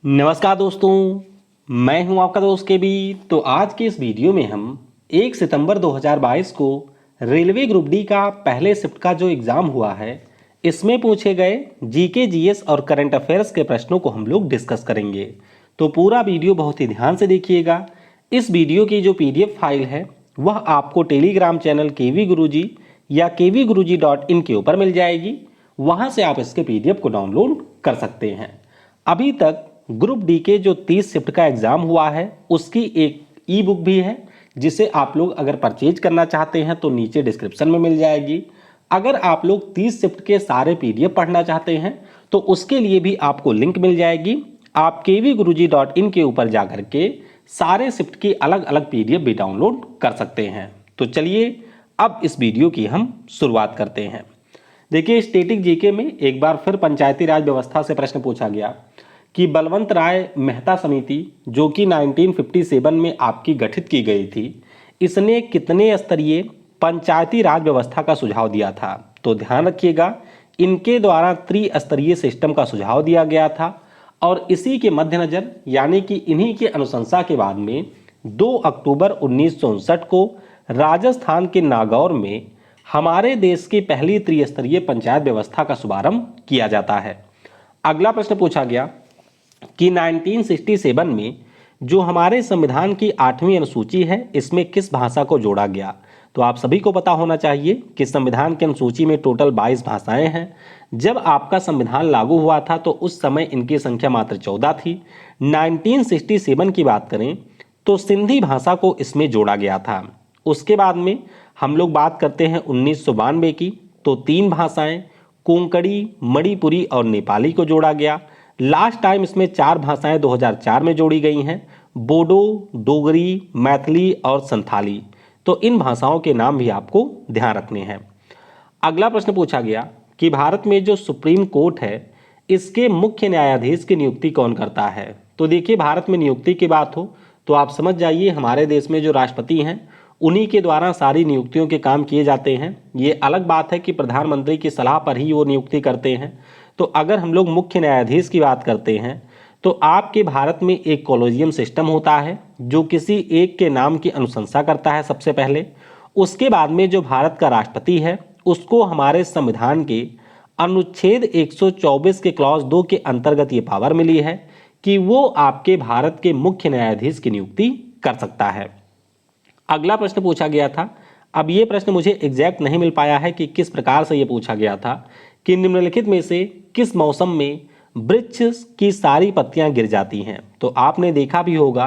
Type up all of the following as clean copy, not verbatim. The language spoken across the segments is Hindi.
नमस्कार दोस्तों, मैं हूं आपका दोस्त के बी। तो आज के इस वीडियो में हम 1 सितंबर 2022 को रेलवे ग्रुप डी का पहले शिफ्ट का जो एग्ज़ाम हुआ है, इसमें पूछे गए जीके, जीएस और करंट अफेयर्स के प्रश्नों को हम लोग डिस्कस करेंगे। तो पूरा वीडियो बहुत ही ध्यान से देखिएगा। इस वीडियो की जो पीडीएफ फाइल है वह आपको टेलीग्राम चैनल केवी गुरुजी या kvguruji.in के ऊपर मिल जाएगी। वहाँ से आप इसके पीडीएफ को डाउनलोड कर सकते हैं। अभी तक ग्रुप डी के जो 30 शिफ्ट का एग्जाम हुआ है उसकी एक ई बुक भी है, जिसे आप लोग अगर परचेज करना चाहते हैं तो नीचे डिस्क्रिप्शन में मिल जाएगी। अगर आप लोग 30 शिफ्ट के सारे पीडीएफ पढ़ना चाहते हैं तो उसके लिए भी आपको लिंक मिल जाएगी। आप kvguruji.in के ऊपर जाकर के सारे शिफ्ट की अलग अलग पीडीएफ भी डाउनलोड कर सकते हैं। तो चलिए अब इस वीडियो की हम शुरुआत करते हैं। देखिए, स्टैटिक जीके में एक बार फिर पंचायती राज व्यवस्था से प्रश्न पूछा गया कि बलवंत राय मेहता समिति जो कि 1957 में आपकी गठित की गई थी, इसने कितने स्तरीय पंचायती राज व्यवस्था का सुझाव दिया था। तो ध्यान रखिएगा, इनके द्वारा त्रिस्तरीय सिस्टम का सुझाव दिया गया था और इसी के मद्देनजर यानी कि इन्हीं के अनुशंसा के बाद में 2 अक्टूबर 1959 को राजस्थान के नागौर में हमारे देश की पहली त्रिस्तरीय पंचायत व्यवस्था का शुभारंभ किया जाता है। अगला प्रश्न पूछा गया कि 1967 में जो हमारे संविधान की 8वीं अनुसूची है, इसमें किस भाषा को जोड़ा गया। तो आप सभी को पता होना चाहिए कि संविधान की अनुसूची में टोटल 22 भाषाएं हैं। जब आपका संविधान लागू हुआ था तो उस समय इनकी संख्या मात्र 14 थी। 1967 की बात करें तो सिंधी भाषा को इसमें जोड़ा गया था। उसके बाद में हम लोग बात करते हैं 1992 की, तो 3 भाषाएं कोंकणी, मणिपुरी और नेपाली को जोड़ा गया। लास्ट टाइम इसमें 4 भाषाएं 2004 में जोड़ी गई हैं, बोडो, डोगरी, मैथिली और संथाली। तो इन भाषाओं के नाम भी आपको ध्यान रखने हैं। अगला प्रश्न पूछा गया कि भारत में जो सुप्रीम कोर्ट है, इसके मुख्य न्यायाधीश की नियुक्ति कौन करता है। तो देखिए, भारत में नियुक्ति की बात हो तो आप समझ जाइए हमारे देश में जो राष्ट्रपति हैं उन्हीं के द्वारा सारी नियुक्तियों के काम किए जाते हैं। ये अलग बात है कि प्रधानमंत्री की सलाह पर ही वो नियुक्ति करते हैं। तो अगर हम लोग मुख्य न्यायाधीश की बात करते हैं तो आपके भारत में एक कॉलेजियम सिस्टम होता है जो किसी एक के नाम की अनुशंसा करता है सबसे पहले। उसके बाद में जो भारत का राष्ट्रपति है उसको हमारे संविधान के अनुच्छेद 124 के क्लॉज 2 के अंतर्गत ये पावर मिली है कि वो आपके भारत के मुख्य न्यायाधीश की नियुक्ति कर सकता है। अगला प्रश्न पूछा गया था, अब ये प्रश्न मुझे एग्जैक्ट नहीं मिल पाया है कि किस प्रकार से ये पूछा गया था कि निम्नलिखित में से किस मौसम में वृक्ष की सारी पत्तियां गिर जाती हैं। तो आपने देखा भी होगा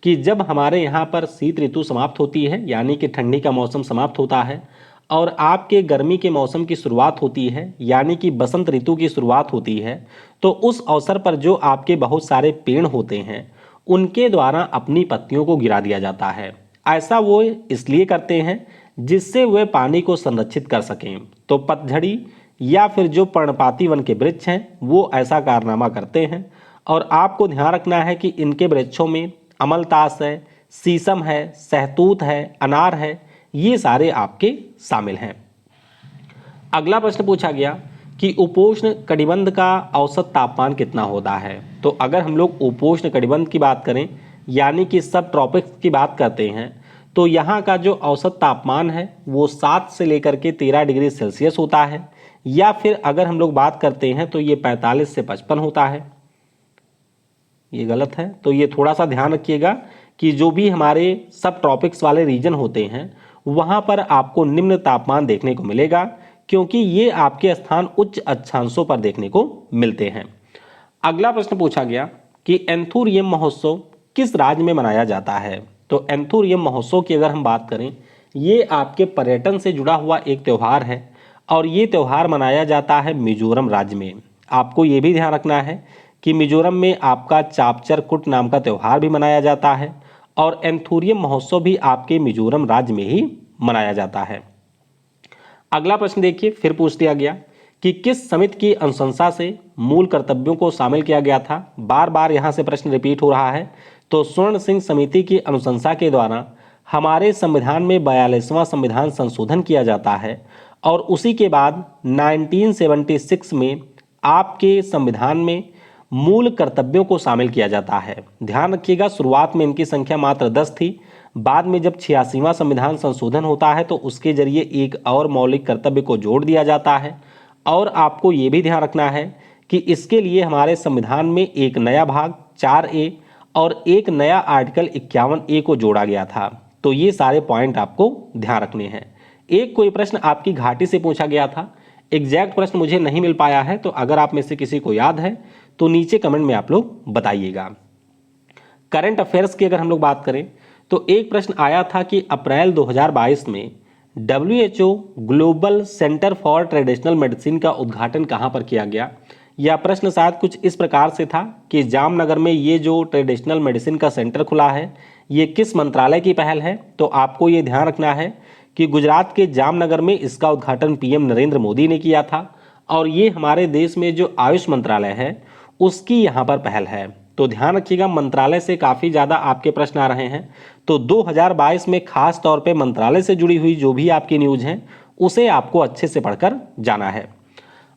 कि जब हमारे यहाँ पर शीत ऋतु समाप्त होती है यानी कि ठंडी का मौसम समाप्त होता है और आपके गर्मी के मौसम की शुरुआत होती है यानी कि बसंत ऋतु की शुरुआत होती है, तो उस अवसर पर जो आपके बहुत सारे पेड़ होते हैं उनके द्वारा अपनी पत्तियों को गिरा दिया जाता है। ऐसा वो इसलिए करते हैं जिससे वे पानी को संरक्षित कर सकें। तो पतझड़ी या फिर जो पर्णपाती वन के वृक्ष हैं वो ऐसा कारनामा करते हैं। और आपको ध्यान रखना है कि इनके वृक्षों में अमलतास है, शीशम है, सहतूत है, अनार है, ये सारे आपके शामिल हैं। अगला प्रश्न पूछा गया कि उपोष्ण कटिबंध का औसत तापमान कितना होता है। तो अगर हम लोग उपोष्ण कटिबंध की बात करें यानी कि सब ट्रॉपिक्स की बात करते हैं तो यहाँ का जो औसत तापमान है वो 7 से लेकर के 13 डिग्री सेल्सियस होता है, या फिर अगर हम लोग बात करते हैं तो ये 45 से 55 होता है। ये गलत है, तो ये थोड़ा सा ध्यान रखिएगा कि जो भी हमारे सब ट्रॉपिक्स वाले रीजन होते हैं वहाँ पर आपको निम्न तापमान देखने को मिलेगा, क्योंकि ये आपके स्थान उच्च अक्षांशों पर देखने को मिलते हैं। अगला प्रश्न पूछा गया कि एंथूरियम महोत्सव किस राज्य में मनाया जाता है। तो एंथूरियम महोत्सव की अगर हम बात करें, ये आपके पर्यटन से जुड़ा हुआ एक त्यौहार है और ये त्यौहार मनाया जाता है मिजोरम राज्य में। आपको ये भी ध्यान रखना है कि मिजोरम में आपका चापचर कुट नाम का त्यौहार भी मनाया जाता है और एंथूरियम महोत्सव भी आपके मिजोरम राज्य में ही मनाया जाता है। अगला प्रश्न देखिए, फिर पूछ दिया गया कि किस समिति की अनुशंसा से मूल कर्तव्यों को शामिल किया गया था। बार बार यहाँ से प्रश्न रिपीट हो रहा है। तो स्वर्ण सिंह समिति की अनुशंसा के द्वारा हमारे संविधान में 42वां संविधान संशोधन किया जाता है और उसी के बाद 1976 में आपके संविधान में मूल कर्तव्यों को शामिल किया जाता है। ध्यान रखिएगा, शुरुआत में इनकी संख्या मात्र 10 थी। बाद में जब 86वां संविधान संशोधन होता है तो उसके जरिए एक और मौलिक कर्तव्य को जोड़ दिया जाता है। और आपको ये भी ध्यान रखना है कि इसके लिए हमारे संविधान में एक नया भाग 4A और एक नया आर्टिकल 51A को जोड़ा गया था। तो ये सारे पॉइंट आपको ध्यान रखने हैं। एक कोई प्रश्न आपकी घाटी से पूछा गया था, एग्जैक्ट प्रश्न मुझे नहीं मिल पाया है, तो अगर आप में से किसी को याद है तो नीचे कमेंट में आप लोग बताइएगा। करंट अफेयर्स की अगर हम लोग बात करें तो एक प्रश्न आया था कि अप्रैल 2022 में WHO global centre for traditional medicine का उद्घाटन कहां पर किया गया। यह प्रश्न शायद कुछ इस प्रकार से था कि जामनगर में ये जो ट्रेडिशनल मेडिसिन का सेंटर खुला है ये किस मंत्रालय की पहल है। तो आपको ये ध्यान रखना है कि गुजरात के जामनगर में इसका उद्घाटन PM नरेंद्र मोदी ने किया था और ये हमारे देश में जो आयुष मंत्रालय है उसकी यहाँ पर पहल है। तो ध्यान रखिएगा, मंत्रालय से काफ़ी ज़्यादा आपके प्रश्न आ रहे हैं। तो 2022 में खास तौर पे मंत्रालय से जुड़ी हुई जो भी आपकी न्यूज़ हैं उसे आपको अच्छे से पढ़कर जाना है।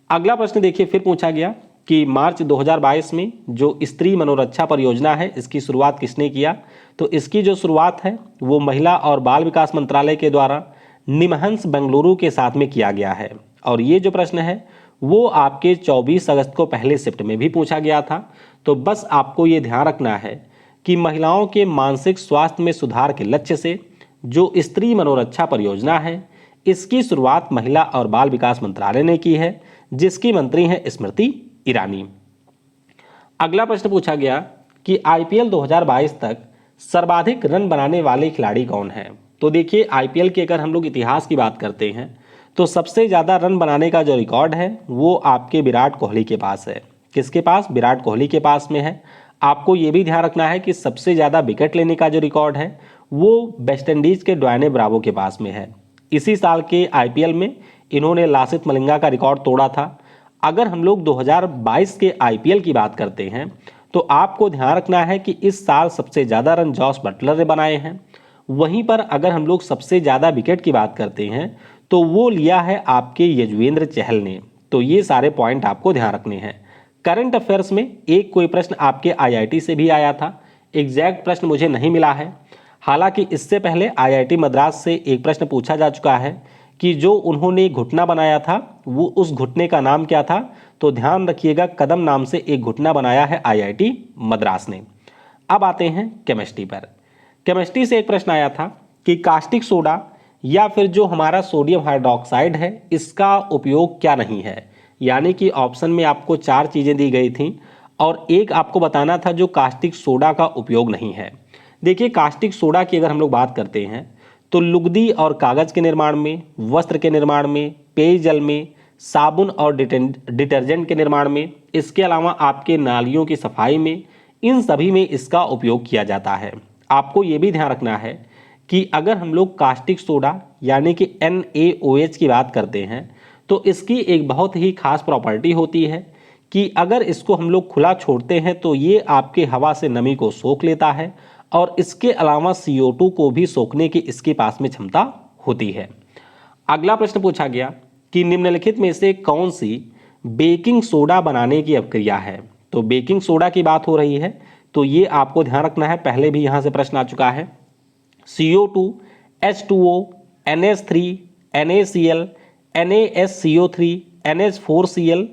अगला प्रश्न देखिए, फिर पूछा गया कि मार्च 2022 में जो स्त्री मनोरक्षा परियोजना है इसकी शुरुआत किसने किया। तो इसकी जो शुरुआत है वो महिला और बाल विकास मंत्रालय के द्वारा निमहंस बेंगलुरु के साथ में किया गया है। और ये जो प्रश्न है वो आपके 24 अगस्त को पहले शिफ्ट में भी पूछा गया था। तो बस आपको ये ध्यान रखना है कि महिलाओं के मानसिक स्वास्थ्य में सुधार के लक्ष्य से जो स्त्री मनोरक्षा परियोजना है इसकी शुरुआत महिला और बाल विकास मंत्रालय ने की है, जिसकी मंत्री हैं स्मृति ईरानी। अगला प्रश्न पूछा गया कि IPL 2022 तक सर्वाधिक रन बनाने वाले खिलाड़ी कौन हैं। तो देखिए, IPL के अगर हम लोग इतिहास की बात करते हैं तो सबसे ज़्यादा रन बनाने का जो रिकॉर्ड है वो आपके विराट कोहली के पास है। किसके पास? विराट कोहली के पास में है। आपको ये भी ध्यान रखना है कि सबसे ज़्यादा विकेट लेने का जो रिकॉर्ड है वो वेस्ट इंडीज़ के ड्वाइने ब्रावो के पास में है। इसी साल के IPL में इन्होंने लासिथ मलिंगा का रिकॉर्ड तोड़ा था। अगर हम लोग 2022 के IPL की बात करते हैं तो आपको ध्यान रखना है कि इस साल सबसे ज़्यादा रन जॉस बटलर ने बनाए हैं। वहीं पर अगर हम लोग सबसे ज़्यादा विकेट की बात करते हैं तो वो लिया है आपके यजुवेंद्र चहल ने। तो ये सारे पॉइंट आपको ध्यान रखने हैं। करंट अफेयर्स में एक कोई प्रश्न आपके IIT से भी आया था, एग्जैक्ट प्रश्न मुझे नहीं मिला है। हालांकि इससे पहले IIT मद्रास से एक प्रश्न पूछा जा चुका है कि जो उन्होंने घुटना बनाया था वो उस घुटने का नाम क्या था। तो ध्यान रखिएगा, कदम नाम से एक घुटना बनाया है IIT मद्रास ने। अब आते हैं केमिस्ट्री पर। केमिस्ट्री से एक प्रश्न आया था कि कास्टिक सोडा या फिर जो हमारा सोडियम हाइड्रोक्साइड है इसका उपयोग क्या नहीं है। यानी कि ऑप्शन में आपको 4 चीज़ें दी गई थी और एक आपको बताना था जो कास्टिक सोडा का उपयोग नहीं है। देखिए, कास्टिक सोडा की अगर हम लोग बात करते हैं तो लुगदी और कागज़ के निर्माण में, वस्त्र के निर्माण में, पेयजल में, साबुन और डिटर्जेंट के निर्माण में, इसके अलावा आपके नालियों की सफाई में, इन सभी में इसका उपयोग किया जाता है। आपको ये भी ध्यान रखना है कि अगर हम लोग कास्टिक सोडा यानी कि NaOH की बात करते हैं तो इसकी एक बहुत ही खास प्रॉपर्टी होती है कि अगर इसको हम लोग खुला छोड़ते हैं तो ये आपके हवा से नमी को सोख लेता है और इसके अलावा CO2 को भी सोखने की इसके पास में क्षमता होती है। अगला प्रश्न पूछा गया कि निम्नलिखित में से कौन सी बेकिंग सोडा बनाने की अवक्रिया है। तो बेकिंग सोडा की बात हो रही है तो ये आपको ध्यान रखना है, पहले भी यहाँ से प्रश्न आ चुका है। CO2, H2O, NH3, NaCl, NaSCO3, NH4Cl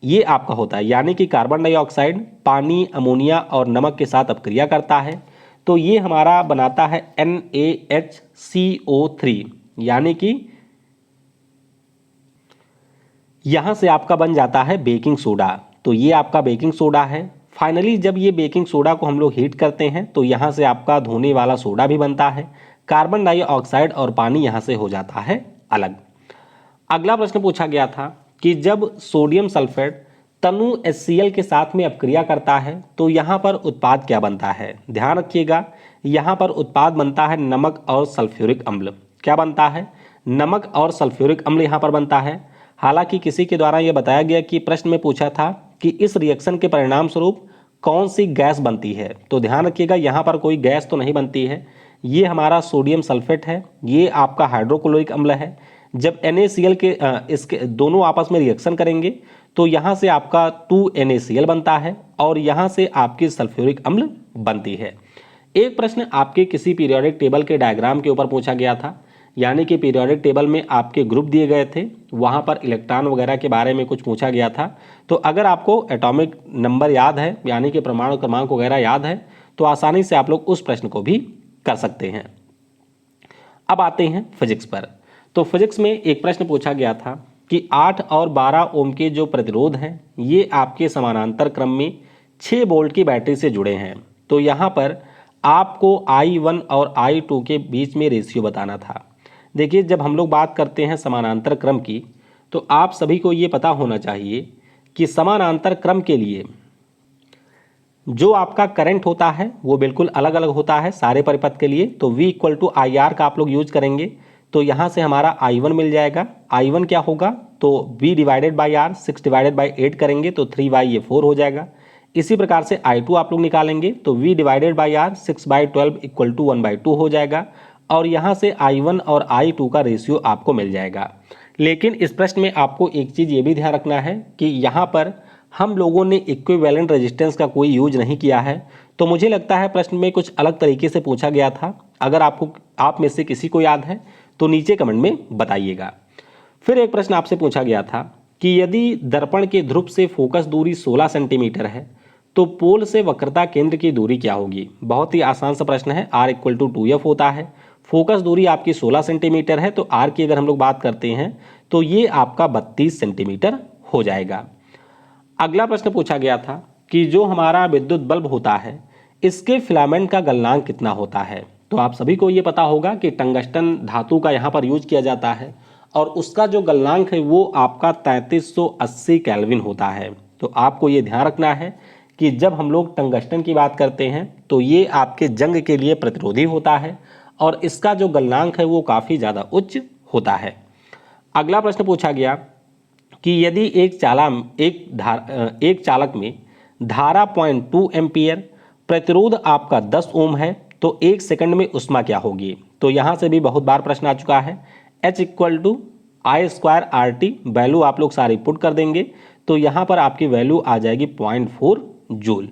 ये आपका होता है, यानी कि कार्बन डाइऑक्साइड पानी, अमोनिया और नमक के साथ अपक्रिया करता है। तो ये हमारा बनाता है NaHCO3, यानी कि यहाँ से आपका बन जाता है बेकिंग सोडा। तो ये आपका बेकिंग सोडा है। फाइनली जब ये बेकिंग सोडा को हम लोग हीट करते हैं तो यहाँ से आपका धोने वाला सोडा भी बनता है। कार्बन डाइऑक्साइड और पानी यहाँ से हो जाता है अलग। अगला प्रश्न पूछा गया था कि जब सोडियम सल्फेट तनु HCl के साथ में अपक्रिया करता है तो यहाँ पर उत्पाद क्या बनता है। ध्यान रखिएगा, यहाँ पर उत्पाद बनता है नमक और सल्फ्यूरिक अम्ल। क्या बनता है? नमक और सल्फ्यूरिक अम्ल यहाँ पर बनता है। हालांकि किसी के द्वारा यह बताया गया कि प्रश्न में पूछा था कि इस रिएक्शन के परिणाम स्वरूप कौन सी गैस बनती है। तो ध्यान रखिएगा, यहाँ पर कोई गैस तो नहीं बनती है। ये हमारा सोडियम सल्फेट है, ये आपका हाइड्रोक्लोरिक अम्ल है। जब NaCl के इसके दोनों आपस में रिएक्शन करेंगे तो यहाँ से आपका 2NaCl बनता है और यहाँ से आपकी सल्फ्यूरिक अम्ल बनती है। एक प्रश्न आपके किसी पीरियोडिक टेबल के डायग्राम के ऊपर पूछा गया था, यानी कि पीरियोडिक टेबल में आपके ग्रुप दिए गए थे, वहाँ पर इलेक्ट्रॉन वगैरह के बारे में कुछ पूछा गया था। तो अगर आपको एटॉमिक नंबर याद है, यानी कि परमाणु क्रमांक वगैरह याद है, तो आसानी से आप लोग उस प्रश्न को भी कर सकते हैं। अब आते हैं फिजिक्स पर। तो फिजिक्स में एक प्रश्न पूछा गया था कि 8 और 12 ओम के जो प्रतिरोध हैं ये आपके समानांतर क्रम में 6 वोल्ट की बैटरी से जुड़े हैं। तो यहाँ पर आपको I1 और I2 के बीच में रेशियो बताना था। देखिए, जब हम लोग बात करते हैं समानांतर क्रम की, तो आप सभी को ये पता होना चाहिए कि समानांतर क्रम के लिए जो आपका करंट होता है वो बिल्कुल अलग अलग होता है सारे परिपथ के लिए। तो V = IR का आप लोग यूज करेंगे, तो यहाँ से हमारा I1 मिल जाएगा। I1 क्या होगा, तो V / R 6 / 8 करेंगे तो 3y ये 4 हो जाएगा। इसी प्रकार से I2 आप लोग निकालेंगे तो V / R 6/12 = 1/2 हो जाएगा और यहाँ से I1 और I2 का रेशियो आपको मिल जाएगा। लेकिन इस प्रश्न में आपको एक चीज़ ये भी ध्यान रखना है कि यहाँ पर हम लोगों ने इक्विवेलेंट रेजिस्टेंस का कोई यूज नहीं किया है। तो मुझे लगता है प्रश्न में कुछ अलग तरीके से पूछा गया था। अगर आप में से किसी को याद है तो नीचे कमेंट में बताइएगा। फिर एक प्रश्न आपसे पूछा गया था कि यदि दर्पण के ध्रुव से फोकस दूरी 16 सेंटीमीटर है तो पोल से वक्रता केंद्र की दूरी क्या होगी। बहुत ही आसान सा प्रश्न है। R = 2f होता है। फोकस दूरी आपकी 16 सेंटीमीटर है, तो R की अगर हम लोग बात करते हैं तो ये आपका 32 सेंटीमीटर हो जाएगा। अगला प्रश्न पूछा गया था कि जो हमारा विद्युत बल्ब होता है इसके फिलामेंट का गलनांक कितना होता है। तो आप सभी को ये पता होगा कि टंगस्टन धातु का यहाँ पर यूज किया जाता है और उसका जो गलनांक है वो आपका 3380 केल्विन होता है। तो आपको ये ध्यान रखना है कि जब हम लोग टंगस्टन की बात करते हैं तो ये आपके जंग के लिए प्रतिरोधी होता है और इसका जो गलनांक है वो काफ़ी ज़्यादा उच्च होता है। अगला प्रश्न पूछा गया कि यदि एक चालक में धारा 0.2 एम्पियर, प्रतिरोध आपका 10 ओम है, तो 1 सेकंड में ऊष्मा क्या होगी। तो यहाँ से भी बहुत बार प्रश्न आ चुका है। H = I² RT, वैल्यू आप लोग सारी पुट कर देंगे तो यहाँ पर आपकी वैल्यू आ जाएगी 0.4 जूल।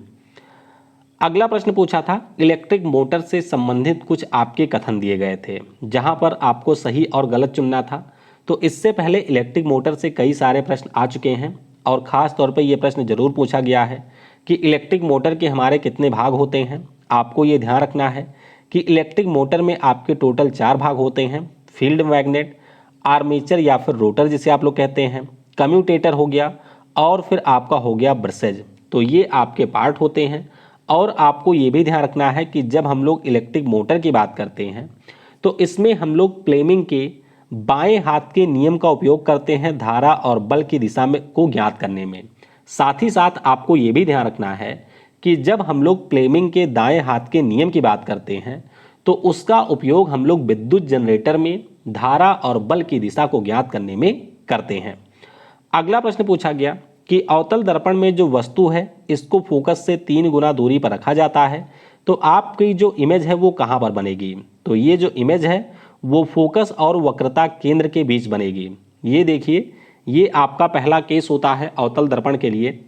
अगला प्रश्न पूछा था इलेक्ट्रिक मोटर से संबंधित कुछ आपके कथन दिए गए थे, जहाँ पर आपको सही और गलत चुनना था। तो इससे पहले इलेक्ट्रिक मोटर से कई सारे प्रश्न आ चुके हैं और ख़ास तौर पे ये प्रश्न ज़रूर पूछा गया है कि इलेक्ट्रिक मोटर के हमारे कितने भाग होते हैं। आपको ये ध्यान रखना है कि इलेक्ट्रिक मोटर में आपके टोटल 4 भाग होते हैं। फील्ड मैग्नेट, आर्मेचर या फिर रोटर जिसे आप लोग कहते हैं, कम्यूटेटर हो गया और फिर आपका हो गया ब्रसेज। तो ये आपके पार्ट होते हैं। और आपको ये भी ध्यान रखना है कि जब हम लोग इलेक्ट्रिक मोटर की बात करते हैं तो इसमें हम लोग फ्लेमिंग के बाएं हाथ के नियम का उपयोग करते हैं धारा और बल की दिशा में को ज्ञात करने में। साथ ही साथ आपको ये भी ध्यान रखना है कि जब हम लोग फ्लेमिंग के दाएं हाथ के नियम की बात करते हैं तो उसका उपयोग हम लोग विद्युत जनरेटर में धारा और बल की दिशा को ज्ञात करने में करते हैं। अगला प्रश्न पूछा गया कि अवतल दर्पण में जो वस्तु है इसको फोकस से 3 गुना दूरी पर रखा जाता है, तो आपकी जो इमेज है वो कहाँ पर बनेगी। तो ये जो इमेज है वो फोकस और वक्रता केंद्र के बीच बनेगी। ये देखिए, ये आपका पहला केस होता है अवतल दर्पण के लिए।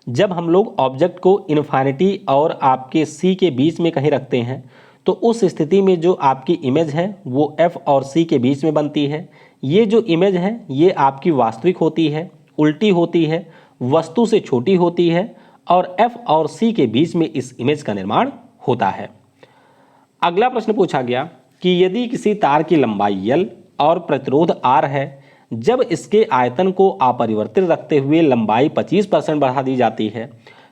जब हम लोग ऑब्जेक्ट को इन्फिनिटी और आपके सी के बीच में कहीं रखते हैं तो उस स्थिति में जो आपकी इमेज है वो एफ और सी के बीच में बनती है। ये जो इमेज है ये आपकी वास्तविक होती है, उल्टी होती है, वस्तु से छोटी होती है और एफ और सी के बीच में इस इमेज का निर्माण होता है। अगला प्रश्न पूछा गया कि यदि किसी तार की लंबाई L और प्रतिरोध R है, जब इसके आयतन को अपरिवर्तित रखते हुए लंबाई 25% बढ़ा दी जाती है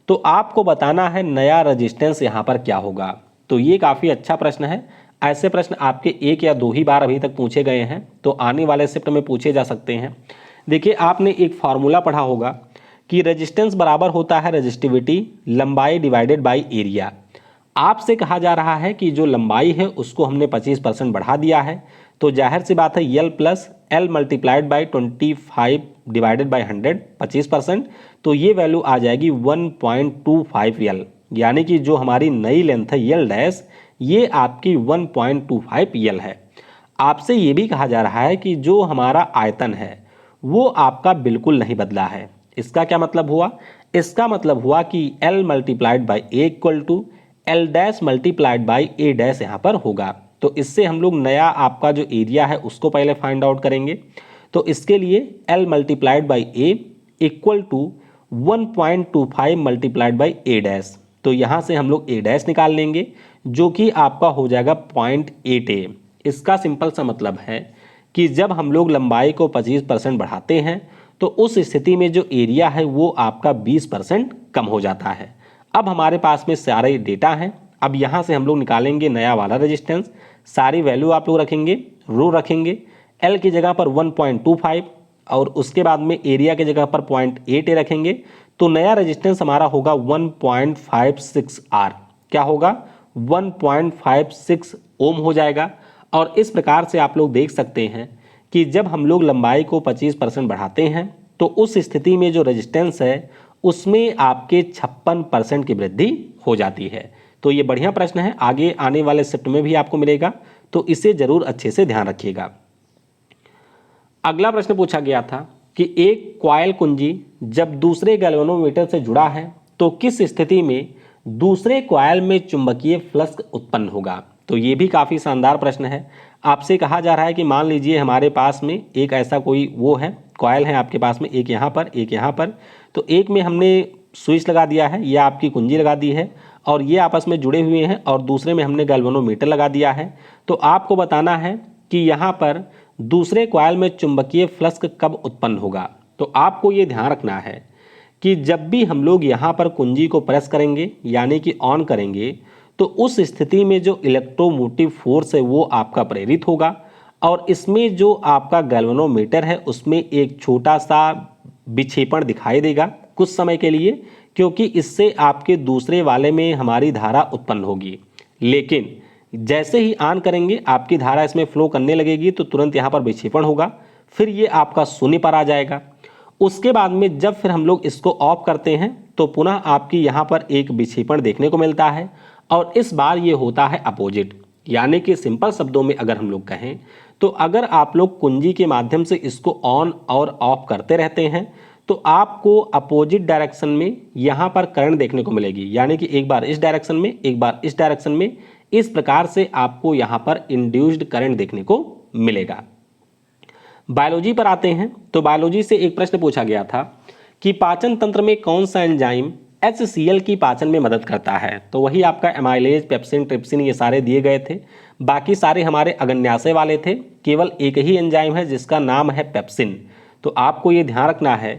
तो आपको बताना है नया रेजिस्टेंस यहाँ पर क्या होगा। तो ये काफ़ी अच्छा प्रश्न है। ऐसे प्रश्न आपके 1 या 2 ही बार अभी तक पूछे गए हैं, तो आने वाले शिफ्ट में पूछे जा सकते हैं। देखिए, आपने एक फार्मूला पढ़ा होगा कि रेजिस्टेंस बराबर होता है रेजिस्टिविटी लंबाई डिवाइडेड बाई एरिया। आपसे कहा जा रहा है कि जो लंबाई है उसको हमने 25% बढ़ा दिया है, तो जाहिर सी बात है L + L × 25 डिवाइडेड बाई 100 25%, तो ये वैल्यू आ जाएगी 1.25 L, यानी कि जो हमारी नई लेंथ है L डैश ये आपकी 1.25 L है। आपसे ये भी कहा जा रहा है कि जो हमारा आयतन है वो आपका बिल्कुल नहीं बदला है, इसका क्या मतलब हुआ? इसका मतलब हुआ कि L multiplied by A equal to L dash multiplied by A dash यहाँ पर होगा। तो इससे हम लोग नया आपका जो एरिया है उसको पहले फाइंड आउट करेंगे। तो इसके लिए L multiplied by A equal to 1.25 multiplied by A dash. तो यहाँ से हम लोग ए डैश निकाल लेंगे जो कि आपका हो जाएगा 0.8a। इसका सिंपल सा मतलब है कि जब हम लोग लंबाई को 25% बढ़ाते हैं तो उस स्थिति में जो एरिया है वो आपका 20% कम हो जाता है। अब हमारे पास में सारे डेटा हैं। अब यहाँ से हम लोग निकालेंगे नया वाला रेजिस्टेंस। सारी वैल्यू आप लोग रखेंगे, रो रखेंगे। L की जगह पर 1.25 और उसके बाद में एरिया की जगह पर 0.8a रखेंगे। तो नया रेजिस्टेंस हमारा होगा 1.56 R। क्या होगा? 1.56 ओम हो जाएगा। और इस प्रकार से आप लोग देख सकते हैं कि जब हम लोग लंबाई को 25% बढ़ाते हैं तो उस स्थिति में जो रेजिस्टेंस है उसमें आपके 56% की वृद्धि हो जाती है। तो ये बढ़िया प्रश्न है, आगे आने वाले शिफ्ट में भी आपको मिलेगा, तो इसे जरूर अच्छे से ध्यान रखिएगा। अगला प्रश्न पूछा गया था कि एक कॉइल कुंजी जब दूसरे गैल्वेनोमीटर से जुड़ा है तो किस स्थिति में दूसरे कॉइल में चुंबकीय फ्लक्स उत्पन्न होगा। तो ये भी काफ़ी शानदार प्रश्न है। आपसे कहा जा रहा है कि मान लीजिए हमारे पास में एक ऐसा कोई वो है, कॉइल है आपके पास में, एक यहाँ पर एक यहाँ पर। तो एक में हमने स्विच लगा दिया है, ये आपकी कुंजी लगा दी है और ये आपस में जुड़े हुए हैं, और दूसरे में हमने गैल्वेनोमीटर लगा दिया है। तो आपको बताना है कि यहाँ पर दूसरे कॉइल में चुंबकीय फ्लक्स कब उत्पन्न होगा। तो आपको ये ध्यान रखना है कि जब भी हम लोग यहाँ पर कुंजी को प्रेस करेंगे यानी कि ऑन करेंगे तो उस स्थिति में जो इलेक्ट्रोमोटिव फोर्स है वो आपका प्रेरित होगा, और इसमें जो आपका गैल्वेनोमीटर है उसमें एक छोटा सा विक्षेपण दिखाई देगा कुछ समय के लिए, क्योंकि इससे आपके दूसरे वाले में हमारी धारा उत्पन्न होगी। लेकिन जैसे ही ऑन करेंगे आपकी धारा इसमें फ्लो करने लगेगी तो तुरंत यहाँ पर विक्षेपण होगा, फिर ये आपका शून्य पर आ जाएगा। उसके बाद में जब फिर हम लोग इसको ऑफ करते हैं तो पुनः आपकी यहाँ पर एक विक्षेपण देखने को मिलता है, और इस बार ये होता है अपोजिट। यानी कि सिंपल शब्दों में अगर हम लोग कहें तो अगर आप लोग कुंजी के माध्यम से इसको ऑन और ऑफ करते रहते हैं तो आपको अपोजिट डायरेक्शन में यहाँ पर करंट देखने को मिलेगी। यानी कि एक बार इस डायरेक्शन में, एक बार इस डायरेक्शन में, इस प्रकार से आपको यहाँ पर इंड्यूस्ड करंट देखने को मिलेगा। बायोलॉजी पर आते हैं तो बायोलॉजी से एक प्रश्न पूछा गया था कि पाचन तंत्र में कौन सा एंजाइम HCl की पाचन में मदद करता है। तो वही आपका एमाइलेज, पेप्सिन, ट्रिप्सिन ये सारे दिए गए थे। बाकी सारे हमारे अग्न्याशय वाले थे। केवल एक ही एंजाइम है जिसका नाम है पेप्सिन। तो आपको ये ध्यान रखना है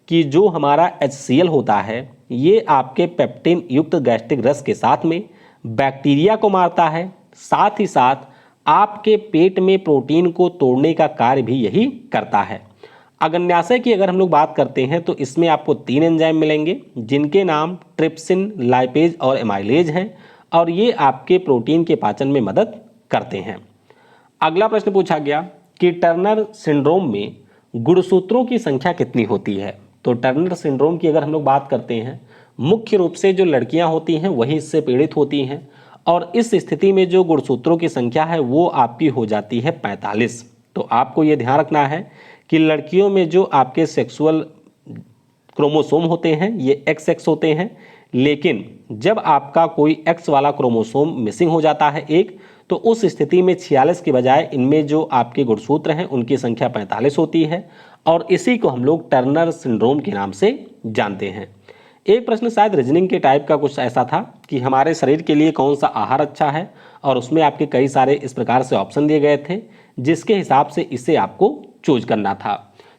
कि जो हमारा HCl होता है ये आपके पेप्टिन युक्त गैस्ट्रिक रस के साथ में बैक्टीरिया को मारता है, साथ ही साथ आपके पेट में प्रोटीन को तोड़ने का कार्य भी यही करता है। अग्न्याशय की अगर हम लोग बात करते हैं तो इसमें आपको 3 एंजाइम मिलेंगे जिनके नाम ट्रिप्सिन, लाइपेज और एमाइलेज हैं, और ये आपके प्रोटीन के पाचन में मदद करते हैं। अगला प्रश्न पूछा गया कि टर्नर सिंड्रोम में गुणसूत्रों की संख्या कितनी होती है। तो टर्नर सिंड्रोम की अगर हम लोग बात करते हैं, मुख्य रूप से जो लड़कियां होती हैं वही इससे पीड़ित होती हैं, और इस स्थिति में जो गुणसूत्रों की संख्या है वो आपकी हो जाती है 45। तो आपको ये ध्यान रखना है कि लड़कियों में जो आपके सेक्सुअल क्रोमोसोम होते हैं ये XX होते हैं, लेकिन जब आपका कोई X वाला क्रोमोसोम मिसिंग हो जाता है एक, तो उस स्थिति में 46 के बजाय इनमें जो आपके गुणसूत्र हैं उनकी संख्या 45 होती है, और इसी को हम लोग टर्नर सिंड्रोम के नाम से जानते हैं। एक प्रश्न शायद रीजनिंग के टाइप का कुछ ऐसा था कि हमारे शरीर के लिए कौन सा आहार अच्छा है, और उसमें आपके कई सारे इस प्रकार से ऑप्शन दिए गए थे जिसके हिसाब से इसे आपको चूज करना था।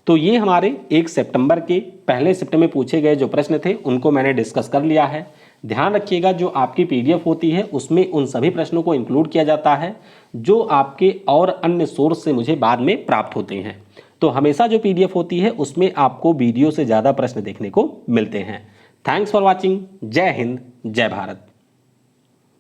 तो ये हमारे 1 सितंबर के पहले शिफ्ट में पूछे गए जो प्रश्न थे उनको मैंने डिस्कस कर लिया है। ध्यान रखिएगा जो आपकी PDF होती है उसमें उन सभी प्रश्नों को इंक्लूड किया जाता है जो आपके और अन्य सोर्स से मुझे बाद में प्राप्त होते हैं। तो हमेशा जो PDF होती है उसमें आपको वीडियो से ज़्यादा प्रश्न देखने को मिलते हैं। Thanks for watching. जय हिंद, जय भारत।